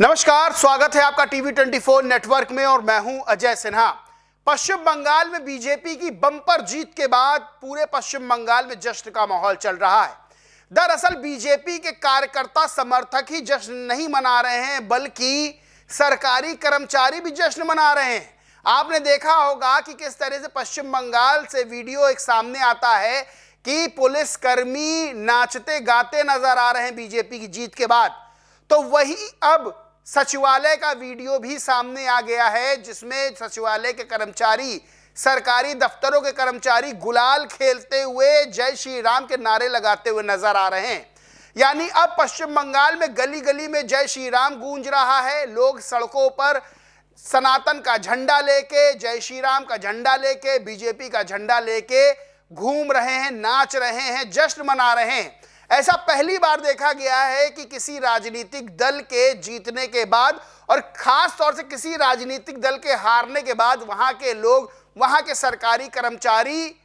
नमस्कार, स्वागत है आपका टीवी 24 नेटवर्क में और मैं हूं अजय सिन्हा। पश्चिम बंगाल में बीजेपी की बम्पर जीत के बाद पूरे पश्चिम बंगाल में जश्न का माहौल चल रहा है। दरअसल बीजेपी के कार्यकर्ता समर्थक ही जश्न नहीं मना रहे हैं, बल्कि सरकारी कर्मचारी भी जश्न मना रहे हैं। आपने देखा होगा कि किस तरह से पश्चिम बंगाल से वीडियो एक सामने आता है कि पुलिसकर्मी नाचते गाते नजर आ रहे हैं बीजेपी की जीत के बाद। तो वही अब सचिवालय का वीडियो भी सामने आ गया है, जिसमें सचिवालय के कर्मचारी, सरकारी दफ्तरों के कर्मचारी गुलाल खेलते हुए जय श्री राम के नारे लगाते हुए नजर आ रहे हैं। यानी अब पश्चिम बंगाल में गली गली में जय श्री राम गूंज रहा है। लोग सड़कों पर सनातन का झंडा लेके, जय श्री राम का झंडा लेके, बीजेपी का झंडा लेके घूम रहे हैं, नाच रहे हैं, जश्न मना रहे हैं। ऐसा पहली बार देखा गया है कि किसी राजनीतिक दल के जीतने के बाद और खास तौर से किसी राजनीतिक दल के हारने के बाद वहां के लोग, वहां के सरकारी कर्मचारी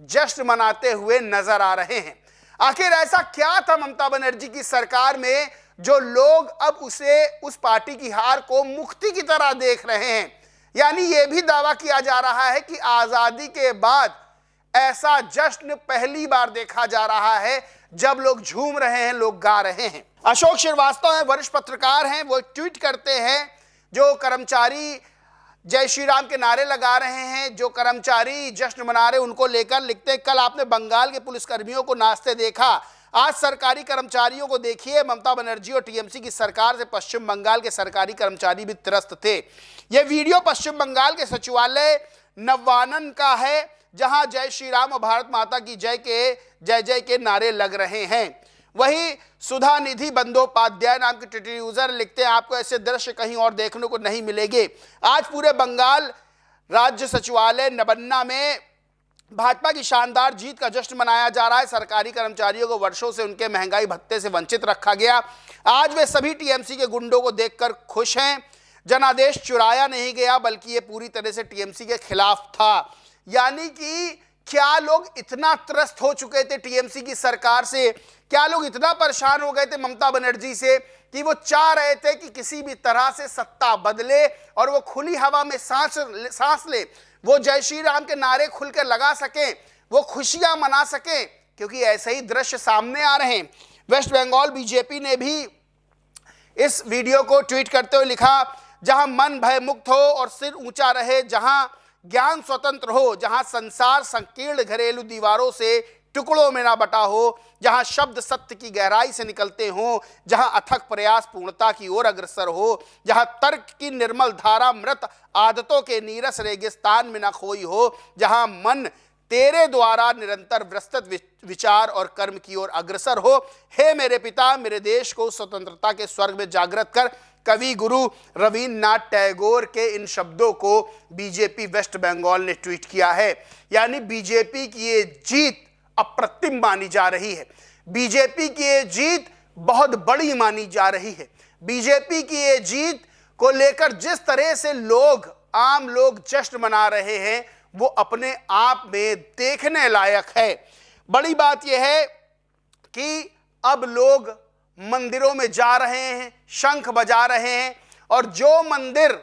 जश्न मनाते हुए नजर आ रहे हैं। आखिर ऐसा क्या था ममता बनर्जी की सरकार में जो लोग अब उस पार्टी की हार को मुक्ति की तरह देख रहे हैं। यानी यह भी दावा किया जा रहा है कि आजादी के बाद ऐसा जश्न पहली बार देखा जा रहा है जब लोग झूम रहे हैं, लोग गा रहे हैं। अशोक श्रीवास्तव हैं, वरिष्ठ पत्रकार हैं, वो ट्वीट करते हैं, जो कर्मचारी जय श्री राम के नारे लगा रहे हैं, जो कर्मचारी जश्न मना रहे, उनको लेकर लिखते हैं, कल आपने बंगाल के पुलिसकर्मियों को नाचते देखा, आज सरकारी कर्मचारियों को देखिए। ममता बनर्जी और टीएमसी की सरकार से पश्चिम बंगाल के सरकारी कर्मचारी भी त्रस्त थे। यह वीडियो पश्चिम बंगाल के सचिवालय नवानन का है, जहां जय श्री राम और भारत माता की जय के जय जय के नारे लग रहे हैं। वहीं सुधा निधि बंदोपाध्याय नाम के ट्विटर यूजर लिखते हैं, आपको ऐसे दृश्य कहीं और देखने को नहीं मिलेंगे। आज पूरे बंगाल राज्य सचिवालय नबन्ना में भाजपा की शानदार जीत का जश्न मनाया जा रहा है। सरकारी कर्मचारियों को वर्षों से उनके महंगाई भत्ते से वंचित रखा गया। आज वे सभी टीएमसी के गुंडों को देखकर खुश हैं। जनादेश चुराया नहीं गया, बल्कि ये पूरी तरह से टीएमसी के खिलाफ था। यानी कि क्या लोग इतना त्रस्त हो चुके थे टीएमसी की सरकार से, क्या लोग इतना परेशान हो गए थे ममता बनर्जी से कि वो चाह रहे थे कि किसी भी तरह से सत्ता बदले और वो खुली हवा में सांस ले, वो जय श्री राम के नारे खुलकर लगा सके, वो खुशियां मना सके, क्योंकि ऐसे ही दृश्य सामने आ रहे हैं। वेस्ट बंगाल बीजेपी ने भी इस वीडियो को ट्वीट करते हुए लिखा, जहां मन भय मुक्त हो और सिर ऊंचा रहे, जहां ज्ञान स्वतंत्र हो, जहां संसार संकीर्ण घरेलू दीवारों से टुकड़ों में ना बटा हो, जहां शब्द सत्य की गहराई से निकलते हो, जहां अथक प्रयास पूर्णता की ओर अग्रसर हो, जहां तर्क की निर्मल धारा मृत आदतों के नीरस रेगिस्तान में ना खोई हो, जहां मन तेरे द्वारा निरंतर विस्तृत विचार और कर्म की ओर अग्रसर हो। हे मेरे पिता, मेरे देश को स्वतंत्रता के स्वर्ग में जागृत कर। कवि गुरु रविन्द्रनाथ टैगोर के इन शब्दों को बीजेपी वेस्ट बंगाल ने ट्वीट किया है। यानी बीजेपी की ये जीत अप्रतिम मानी जा रही है। बीजेपी की ये जीत बहुत बड़ी मानी जा रही है। बीजेपी की ये जीत को लेकर जिस तरह से लोग, आम लोग जश्न मना रहे हैं, वो अपने आप में देखने लायक है। बड़ी बात यह है कि अब लोग मंदिरों में जा रहे हैं, शंख बजा रहे हैं, और जो मंदिर,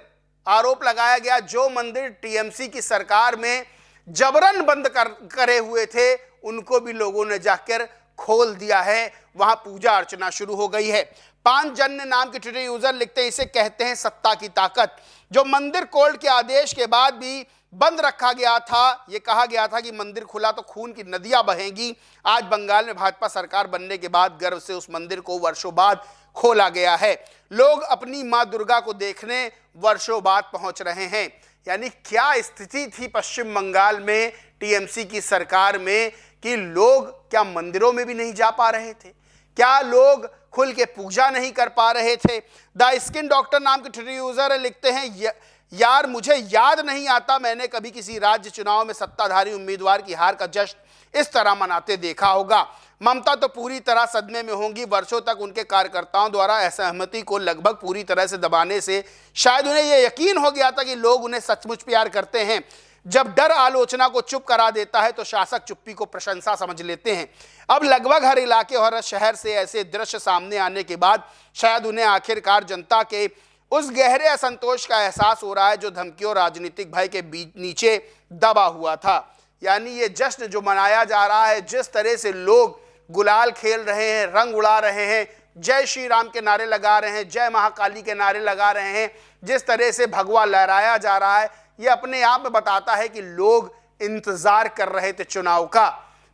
आरोप लगाया गया, जो मंदिर टीएमसी की सरकार में जबरन बंद करे हुए थे, उनको भी लोगों ने जाकर खोल दिया है। वहां पूजा अर्चना शुरू हो गई है। पांचजन्य नाम के ट्विटर यूजर लिखते हैं, इसे कहते हैं सत्ता की ताकत। जो मंदिर कोर्ट के आदेश के बाद भी बंद रखा गया था, यह कहा गया था कि मंदिर खुला तो खून की नदियां बहेंगी। आज बंगाल में भाजपा सरकार बनने के बाद गर्व से उस मंदिर को वर्षों बाद खोला गया है। लोग अपनी मां दुर्गा को देखने वर्षों बाद पहुंच रहे हैं। यानी क्या स्थिति थी पश्चिम बंगाल में टीएमसी की सरकार में कि लोग क्या मंदिरों में भी नहीं जा पा रहे थे, क्या लोग खुल के पूजा नहीं कर पा रहे थे। द स्किन डॉक्टर नाम के ट्विटर यूजर लिखते हैं, यार मुझे याद नहीं आता मैंने कभी किसी राज्य चुनाव में सत्ताधारी उम्मीदवार की हार का जश्न इस तरह मनाते देखा होगा। ममता तो पूरी तरह सदमे में होंगी। वर्षों तक उनके कार्यकर्ताओं द्वारा असहमति को लगभग पूरी तरह से दबाने से शायद उन्हें यह यकीन हो गया था कि लोग उन्हें सचमुच प्यार करते हैं। जब डर आलोचना को चुप करा देता है तो शासक चुप्पी को प्रशंसा समझ लेते हैं। अब लगभग हर इलाके और हर शहर से ऐसे दृश्य सामने आने के बाद शायद उन्हें आखिरकार जनता के उस गहरे असंतोष का एहसास हो रहा है जो धमकियों और राजनीतिक भय के नीचे दबा हुआ था। यानी ये जश्न जो मनाया जा रहा है, जिस तरह से लोग गुलाल खेल रहे हैं, रंग उड़ा रहे हैं, जय श्री राम के नारे लगा रहे हैं, जय महाकाली के नारे लगा रहे हैं, जिस तरह से भगवा लहराया जा रहा है, ये अपने आप में बताता है कि लोग इंतजार कर रहे थे चुनाव का।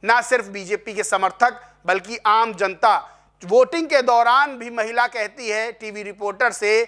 ना सिर्फ बीजेपी के समर्थक बल्कि आम जनता। वोटिंग के दौरान भी महिला कहती है टीवी रिपोर्टर से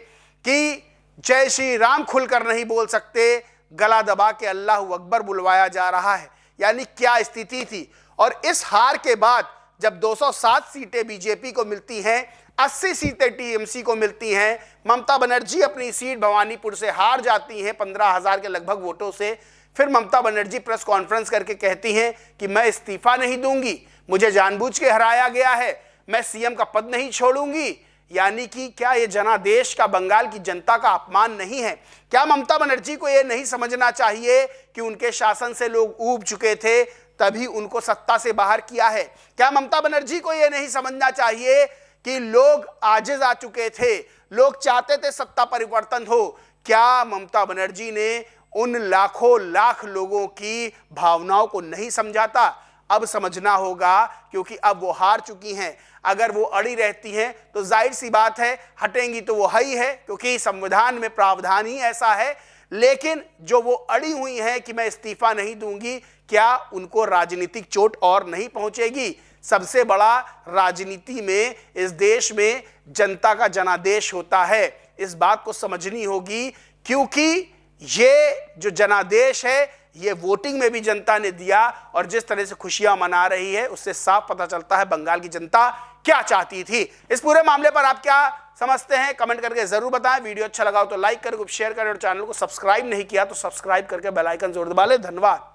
कि जय श्री राम खुलकर नहीं बोल सकते, गला दबा के अल्लाह अकबर बुलवाया जा रहा है। यानी क्या स्थिति थी। और इस हार के बाद जब 207 सीटें बीजेपी को मिलती हैं, 80 सीटें टीएमसी को मिलती हैं, ममता बनर्जी अपनी सीट भवानीपुर से हार जाती हैं 15,000 के लगभग वोटों से, फिर ममता बनर्जी प्रेस कॉन्फ्रेंस करके कहती हैं कि मैं इस्तीफा नहीं दूंगी, मुझे जानबूझ के हराया गया है, मैं सीएम का पद नहीं छोड़ूंगी। यानी कि क्या ये जनादेश का बंगाल की जनता का अपमान नहीं है? क्या ममता बनर्जी को ये नहीं समझना चाहिए कि उनके शासन से लोग ऊब चुके थे, तभी उनको सत्ता से बाहर किया है? क्या ममता बनर्जी को ये नहीं समझना चाहिए कि लोग आजिज आ चुके थे, लोग चाहते थे सत्ता परिवर्तन हो? क्या ममता बनर्जी ने उन लाखों लाख लोगों की भावनाओं को नहीं समझाता? अब समझना होगा, क्योंकि अब वो हार चुकी हैं। अगर वो अड़ी रहती हैं तो जाहिर सी बात है हटेंगी तो वो है ही है, क्योंकि संविधान में प्रावधान ही ऐसा है। लेकिन जो वो अड़ी हुई हैं कि मैं इस्तीफा नहीं दूंगी, क्या उनको राजनीतिक चोट और नहीं पहुंचेगी? सबसे बड़ा राजनीति में इस देश में जनता का जनादेश होता है। इस बात को समझनी होगी, क्योंकि ये जो जनादेश है ये वोटिंग में भी जनता ने दिया, और जिस तरह से खुशियां मना रही है उससे साफ पता चलता है बंगाल की जनता क्या चाहती थी। इस पूरे मामले पर आप क्या समझते हैं कमेंट करके जरूर बताएं। वीडियो अच्छा लगा हो तो लाइक करें, शेयर करें, और चैनल को सब्सक्राइब नहीं किया तो सब्सक्राइब करके बेल आइकन जरूर दबा लें। धन्यवाद।